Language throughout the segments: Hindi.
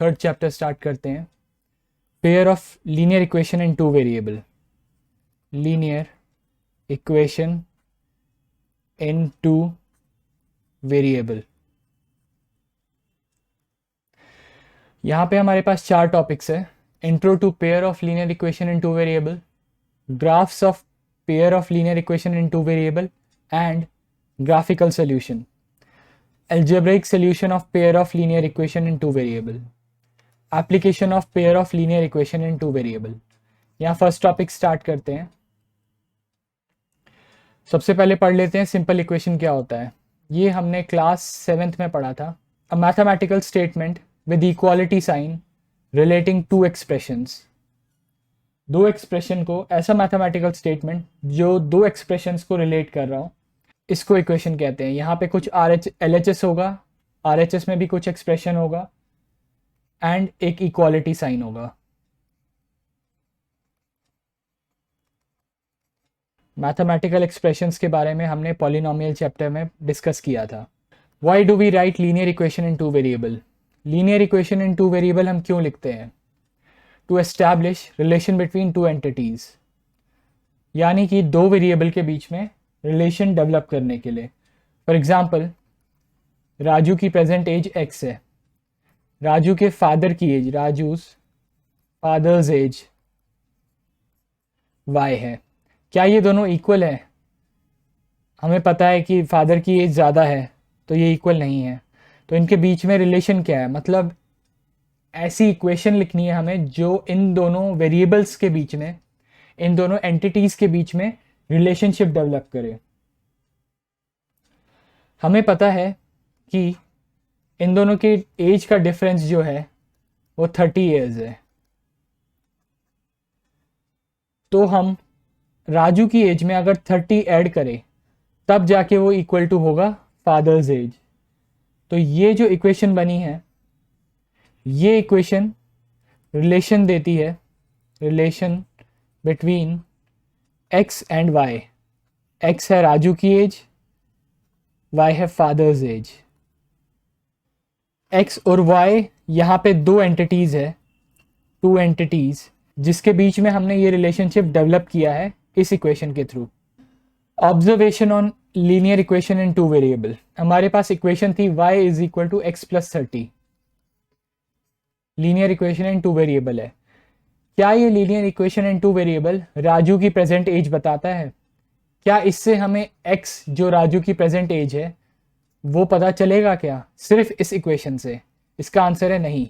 थर्ड चैप्टर स्टार्ट करते हैं। Pair of linear equation in two variable, linear equation in two variable. यहाँ पे हमारे पास चार टॉपिक्स है। Intro to pair of linear equation in two variable, graphs of pair of linear equation in two variable and graphical solution, algebraic solution of pair of linear equation in two variable, application of pair of linear equation in two variable। यहाँ फर्स्ट टॉपिक स्टार्ट करते हैं। सबसे पहले पढ़ लेते हैं सिंपल इक्वेशन क्या होता है। ये हमने क्लास 7th में पढ़ा था। A mathematical statement with equality sign relating to expressions. दो एक्सप्रेशन को, ऐसा मैथमेटिकल स्टेटमेंट जो दो एक्सप्रेशंस को रिलेट कर रहा हो, इसको इक्वेशन कहते हैं। यहाँ पे कुछ LHS होगा, RHS में भी कुछ एक्सप्रेशन होगा एंड एक इक्वालिटी साइन होगा। मैथमेटिकल एक्सप्रेशंस के बारे में हमने पॉलिनोमियल चैप्टर में डिस्कस किया था। Why do we write linear equation in two variable? Linear equation in two variable हम क्यों लिखते हैं? To establish relation between two entities, यानी कि दो वेरिएबल के बीच में रिलेशन डेवलप करने के लिए। फॉर एग्जाम्पल, राजू की प्रेजेंट एज x है, राजू के फादर की age, Raju's father's age y है। क्या ये दोनों इक्वल है? हमें पता है कि फादर की एज ज़्यादा है, तो ये इक्वल नहीं है। तो इनके बीच में रिलेशन क्या है? मतलब ऐसी इक्वेशन लिखनी है हमें जो इन दोनों वेरिएबल्स के बीच में, इन दोनों एंटिटीज़ के बीच में रिलेशनशिप डेवलप करे। हमें पता है कि इन दोनों के एज का डिफरेंस जो है वो 30 ईयर्स है। तो हम राजू की एज में अगर 30 ऐड करें तब जाके वो इक्वल टू होगा फादर्स एज। तो ये जो इक्वेशन बनी है, ये इक्वेशन रिलेशन देती है, relation between x and y। x है राजू की एज, y है फादर्स एज। x और y यहाँ पे दो एंटिटीज़ है, टू एंटिटीज़, जिसके बीच में हमने ये रिलेशनशिप डेवलप किया है इस इक्वेशन के through. Observation on linear equation in two variable. हमारे पास इक्वेशन थी y is equal to x plus 30। Linear equation in two variable है। क्या ये linear equation in two variable Raju की प्रेजेंट एज बताता है? क्या इससे हमें x जो राजू की प्रेजेंट एज है वो पता चलेगा क्या सिर्फ इस इक्वेशन से? इसका आंसर है नहीं।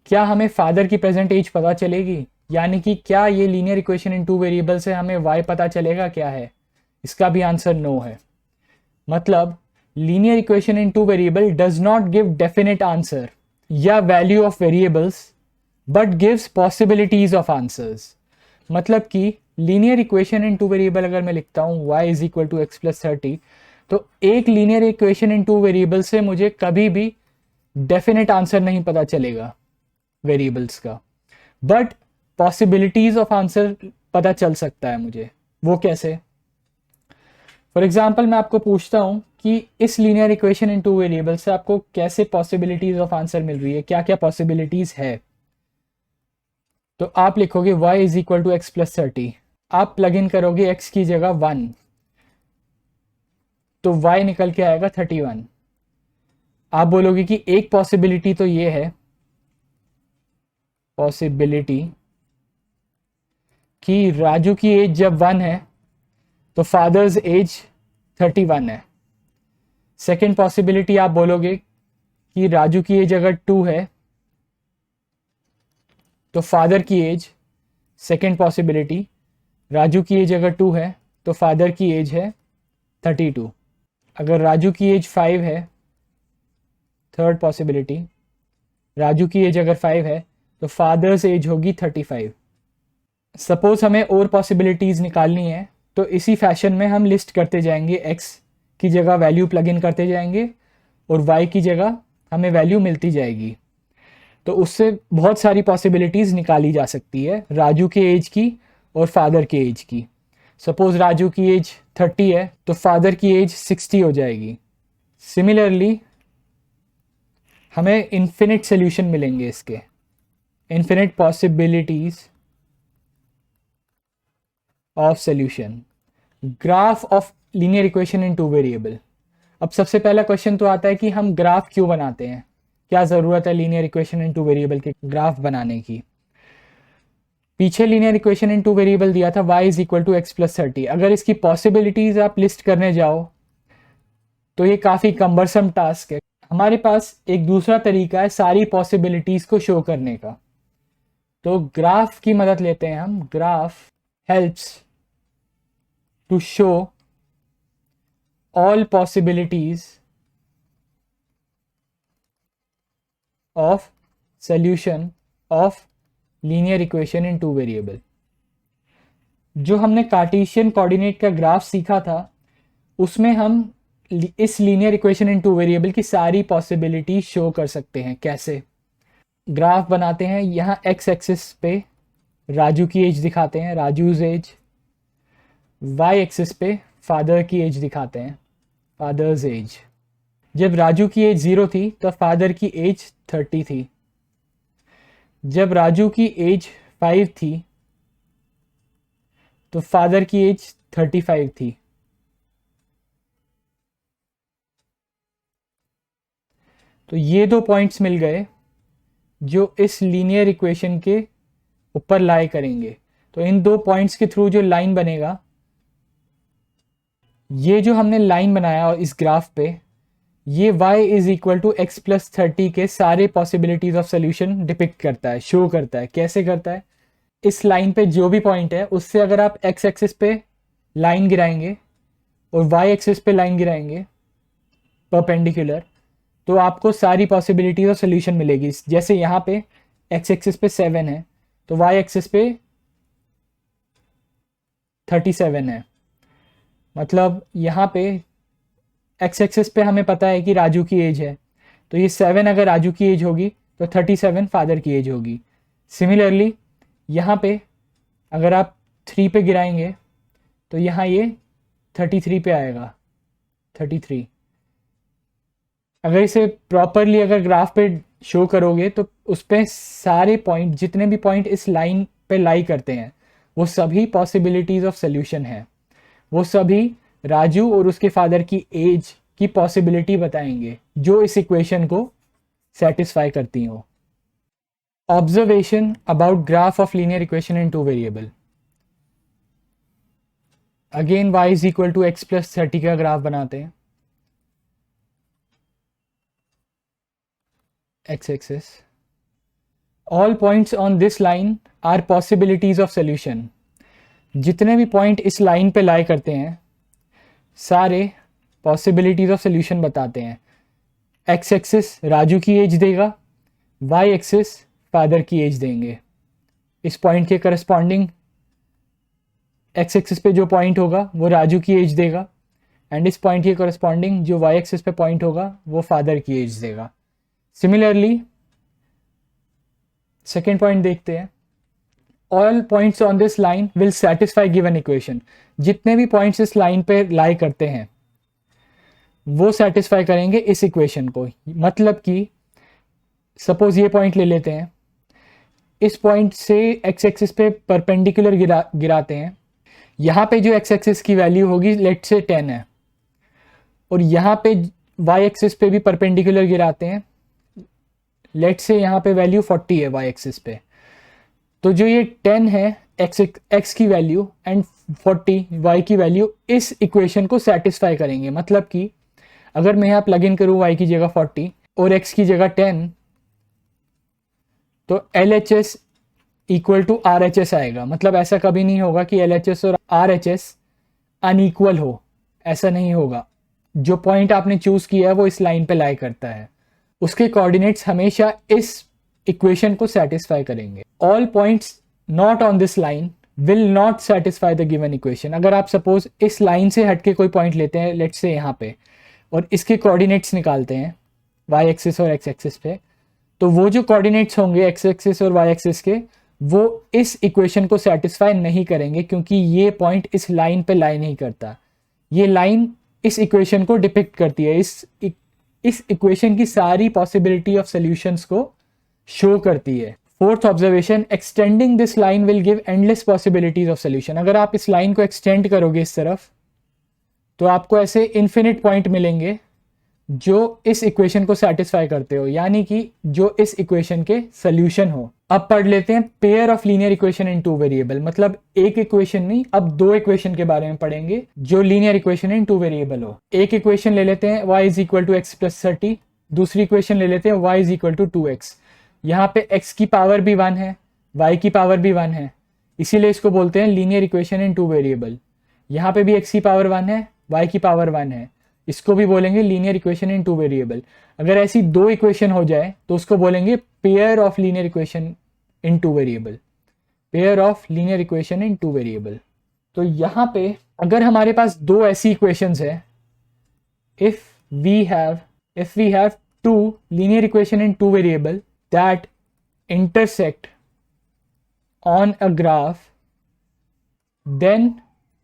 क्या हमें फादर की प्रेजेंट एज पता चलेगी? यानी कि क्या ये linear equation in two variable से हमें y पता चलेगा क्या है? इसका भी आंसर नो है। मतलब linear equation in two variable does not give definite answer या value of variables but gives possibilities of answers. मतलब कि linear equation in two variable अगर मैं लिखता हूँ y is equal to x plus 30, तो एक linear equation in two variable से मुझे कभी भी डेफिनेट आंसर नहीं पता चलेगा वेरिएबल्स का, बट पॉसिबिलिटीज ऑफ आंसर पता चल सकता है मुझे। वो कैसे? फॉर एग्जाम्पल, मैं आपको पूछता हूँ कि इस linear equation in two variable से आपको कैसे पॉसिबिलिटीज ऑफ आंसर मिल रही है, क्या क्या पॉसिबिलिटीज है। तो आप लिखोगे y is equal to x plus 30। आप प्लग इन करोगे x की जगह 1, तो y निकल के आएगा 31। आप बोलोगे कि एक पॉसिबिलिटी तो ये है, पॉसिबिलिटी कि राजू की एज जब 1 है तो फादर्स एज 31 है। सेकेंड पॉसिबिलिटी आप बोलोगे कि राजू की एज अगर 2 है तो फादर की एज, सेकेंड पॉसिबिलिटी, राजू की एज अगर 2 है तो फादर की एज है 32। अगर राजू की एज 5 है, थर्ड पॉसिबिलिटी, राजू की एज अगर 5 है तो फादर्स एज होगी 35। सपोज हमें और पॉसिबिलिटीज़ निकालनी है तो इसी फैशन में हम लिस्ट करते जाएंगे, x की जगह वैल्यू प्लग इन करते जाएंगे और y की जगह हमें वैल्यू मिलती जाएगी। तो उससे बहुत सारी पॉसिबिलिटीज़ निकाली जा सकती है राजू के एज की और फादर के एज की। सपोज राजू की एज 30 है तो फादर की एज 60 हो जाएगी। सिमिलरली हमें इन्फिनिट सोल्यूशन मिलेंगे इसके, infinite possibilities of solution. Graph of linear equation in two variable. अब सबसे पहला क्वेश्चन तो आता है कि हम ग्राफ क्यों बनाते हैं, क्या ज़रूरत है linear equation in two variable के ग्राफ बनाने की। पीछे linear equation in two variable दिया था y is equal to x plus 30। अगर इसकी पॉसिबिलिटीज आप लिस्ट करने जाओ तो ये काफ़ी कम्बरसम टास्क है। हमारे पास एक दूसरा तरीका है सारी पॉसिबिलिटीज को शो करने का। तो ग्राफ की मदद लेते हैं हम। Graph helps to show all possibilities of solution of linear equation in two variable। जो हमने कार्टेशियन कोऑर्डिनेट का ग्राफ सीखा था उसमें हम इस linear equation in two variable की सारी पॉसिबिलिटी शो कर सकते हैं। कैसे? ग्राफ बनाते हैं, यहाँ एक्स एक्सिस पे राजू की एज दिखाते हैं, राजूज एज। वाई एक्सिस पे फादर की एज दिखाते हैं, फादर्स एज। जब राजू की एज 0 थी तो फादर की एज 30 थी। जब राजू की एज 5 थी तो फादर की एज 35 थी। तो ये दो पॉइंट्स मिल गए जो इस लीनियर इक्वेशन के ऊपर लाई करेंगे। तो इन दो पॉइंट्स के थ्रू जो लाइन बनेगा, ये जो हमने लाइन बनाया और इस ग्राफ पे, ये y is equal to x plus 30 के सारे पॉसिबिलिटीज ऑफ सोल्यूशन डिपिक्ट करता है, शो करता है। कैसे करता है? इस लाइन पे जो भी पॉइंट है उससे अगर आप x एक्सिस पे लाइन गिराएंगे और y एक्सिस पे लाइन गिराएंगे परपेंडिकुलर, तो आपको सारी पॉसिबिलिटीज ऑफ सोल्यूशन मिलेगी। जैसे यहाँ पे x एक्सिस पे 7 है तो y एक्सिस पे 37 है। मतलब यहाँ पे एक्स एक्सिस पे हमें पता है कि राजू की एज है, तो ये 7 अगर राजू की एज होगी तो 37 फादर की एज होगी। सिमिलरली यहाँ पे अगर आप 3 पे गिराएंगे तो यहाँ ये 33 पे आएगा, 33। अगर इसे प्रॉपरली अगर ग्राफ पे शो करोगे तो उस पर सारे पॉइंट, जितने भी पॉइंट इस लाइन पे लाई करते हैं, वो सभी पॉसिबिलिटीज ऑफ सोल्यूशन है। वो सभी राजू और उसके फादर की एज की पॉसिबिलिटी बताएंगे जो इस इक्वेशन को सेटिस्फाई करती हो। Observation about graph of linear equation in two variable. Again y is equal to x plus 30 का ग्राफ बनाते हैं, x axis. All points on this line are possibilities of solution. जितने भी पॉइंट इस लाइन पे लाई करते हैं सारे पॉसिबिलिटीज ऑफ सोल्यूशन बताते हैं। एक्स एक्सिस राजू की एज देगा, वाई एक्सिस फादर की एज देंगे। इस पॉइंट के करस्पॉन्डिंग एक्स एक्सिस पे जो पॉइंट होगा वो राजू की एज देगा, एंड इस पॉइंट के करस्पॉन्डिंग जो वाई एक्सिस पे पॉइंट होगा वो फादर की एज देगा। सिमिलरली सेकेंड पॉइंट देखते हैं। All points on this line will satisfy given equation. जितने भी पॉइंट्स इस लाइन पे लाई करते हैं वो सेटिस्फाई करेंगे इस इक्वेशन को। मतलब कि सपोज ये पॉइंट ले लेते हैं, इस पॉइंट से एक्स एक्सिस पे परपेंडिकुलर गिराते हैं। यहाँ पे जो एक्स एक्सिस की वैल्यू होगी लेट से 10 है, और यहाँ पे वाई एक्सिस पे भी परपेंडिकुलर गिराते हैं। लेट से यहाँ पे वैल्यू 40 है वाई एक्सिस पे। तो जो ये 10 है एक्स की वैल्यू एंड 40 वाई की वैल्यू इस इक्वेशन को सेटिस्फाई करेंगे। मतलब कि अगर मैं यहाँ प्लग इन करूँ वाई की जगह 40 और एक्स की जगह 10, तो LHS इक्वल टू RHS आएगा। मतलब ऐसा कभी नहीं होगा कि LHS और RHS अनइक्वल हो, ऐसा नहीं होगा। जो पॉइंट आपने चूज किया है वो इस लाइन पे लाई करता है, उसके कोऑर्डिनेट्स हमेशा इस इक्वेशन को सेटिस्फाई करेंगे। All points not on this line will not satisfy the given equation. अगर आप सपोज इस लाइन से हटके कोई पॉइंट लेते हैं लेट्स से यहाँ पे, और इसके कोऑर्डिनेट्स निकालते हैं वाई एक्सिस और एक्स एक्सिस पे, तो वो जो कोऑर्डिनेट्स होंगे एक्स एक्सिस और वाई एक्सिस के, वो इस इक्वेशन को सेटिस्फाई नहीं करेंगे, क्योंकि ये पॉइंट इस लाइन पे लाई नहीं करता। ये लाइन इस इक्वेशन को डिपिक्ट करती है, इस इक्वेशन की सारी पॉसिबिलिटी ऑफ सॉल्यूशंस को शो करती है। Fourth observation, extending this line will give endless possibilities of solution. अगर आप इस लाइन को एक्सटेंड करोगे इस तरफ तो आपको ऐसे इन्फिनिट पॉइंट मिलेंगे जो इस इक्वेशन को सेटिस्फाई करते हो, यानी कि जो इस इक्वेशन के सॉल्यूशन हो। अब पढ़ लेते हैं pair of linear equation in two variable, मतलब एक इक्वेशन नहीं, अब दो इक्वेशन के बारे में पढ़ेंगे जो linear equation in two variable हो। एक इक्वेशन ले लेते हैं y is equal to x plus 30, दूसरी इक्वेशन ले लेते हैं y is equal to 2x। यहाँ पे x की पावर भी 1 है, y की पावर भी 1 है, इसीलिए इसको बोलते हैं linear equation in two variable. यहाँ पे भी x की पावर 1 है, y की पावर 1 है, इसको भी बोलेंगे linear equation in two variable. अगर ऐसी दो इक्वेशन हो जाए तो उसको बोलेंगे pair of linear equation in two variable, pair of linear equation in two variable. तो यहाँ पे अगर हमारे पास दो ऐसी इक्वेशंस है, if we have two linear equation in two variable that intersect on a graph, then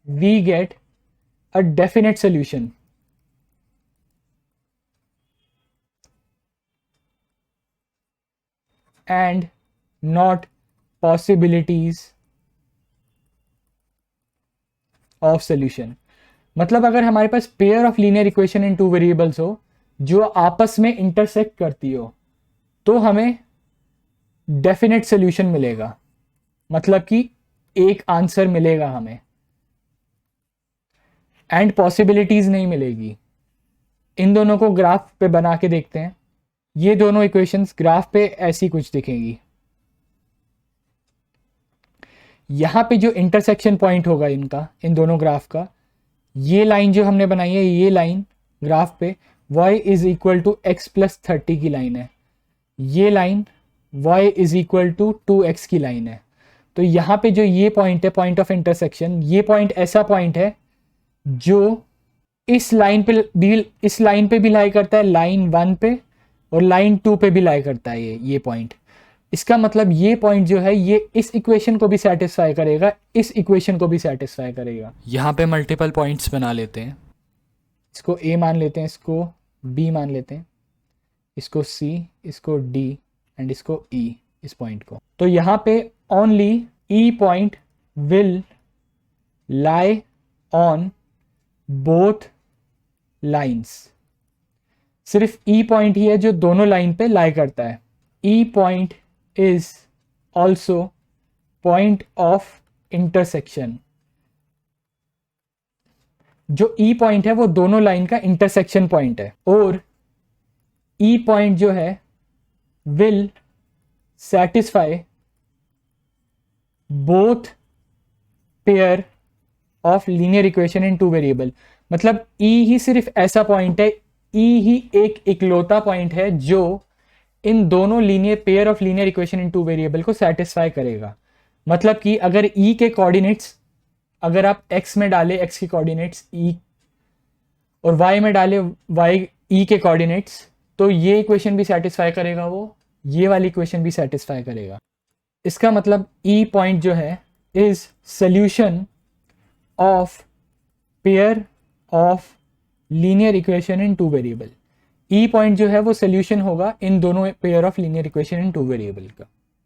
we get a definite solution. And not possibilities of solution. मतलब अगर हमारे पास pair of linear equation in two variables हो जो आपस में इंटरसेक्ट करती हो तो हमें डेफिनेट सोल्यूशन मिलेगा, मतलब कि एक आंसर मिलेगा हमें, एंड पॉसिबिलिटीज नहीं मिलेगी। इन दोनों को ग्राफ पे बना के देखते हैं। ये दोनों इक्वेशंस ग्राफ पे ऐसी कुछ दिखेंगी। यहाँ पे जो इंटरसेक्शन पॉइंट होगा इनका, इन दोनों ग्राफ का, ये लाइन जो हमने बनाई है, ये लाइन ग्राफ पे y is equal to x plus 30 की लाइन है, ये line y is equal to 2x की लाइन है। तो यहाँ पे जो ये पॉइंट है, पॉइंट ऑफ इंटरसेक्शन, ये पॉइंट ऐसा पॉइंट है जो इस लाइन पे भी लाई करता है, लाइन 1 पे, और लाइन 2 पे भी लाई करता है ये पॉइंट। इसका मतलब ये पॉइंट जो है ये इस इक्वेशन को भी सेटिस्फाई करेगा, इस इक्वेशन को भी सेटिस्फाई करेगा। यहाँ पे मल्टीपल पॉइंट्स बना लेते हैं, इसको A मान लेते हैं, इसको B मान लेते हैं, इसको C, इसको D एंड इसको E, इस पॉइंट को। तो यहाँ पे only E point will lie on both lines. सिर्फ E पॉइंट ही है जो दोनों लाइन पे लाई करता है। E point is also point of intersection. जो E पॉइंट है वो दोनों लाइन का इंटरसेक्शन पॉइंट है, और E पॉइंट जो है will satisfy both pair of linear equation in two variable. मतलब E ही सिर्फ ऐसा पॉइंट है, E ही एक इकलौता पॉइंट है जो इन दोनों linear pair of linear equation in two variable को सेटिस्फाई करेगा। मतलब कि अगर E के कोऑर्डिनेट्स, अगर आप x में डाले x के कोऑर्डिनेट्स E और y में डाले y E के कोऑर्डिनेट्स, तो ये इक्वेशन भी सेटिस्फाई करेगा, वो ये वाली इक्वेशन भी सेटिस्फाई करेगा। इसका मतलब E पॉइंट जो है is solution of pair of linear equation in two variable. E point जो है वो सॉल्यूशन होगा इन दोनों pair of linear equation in two variable का।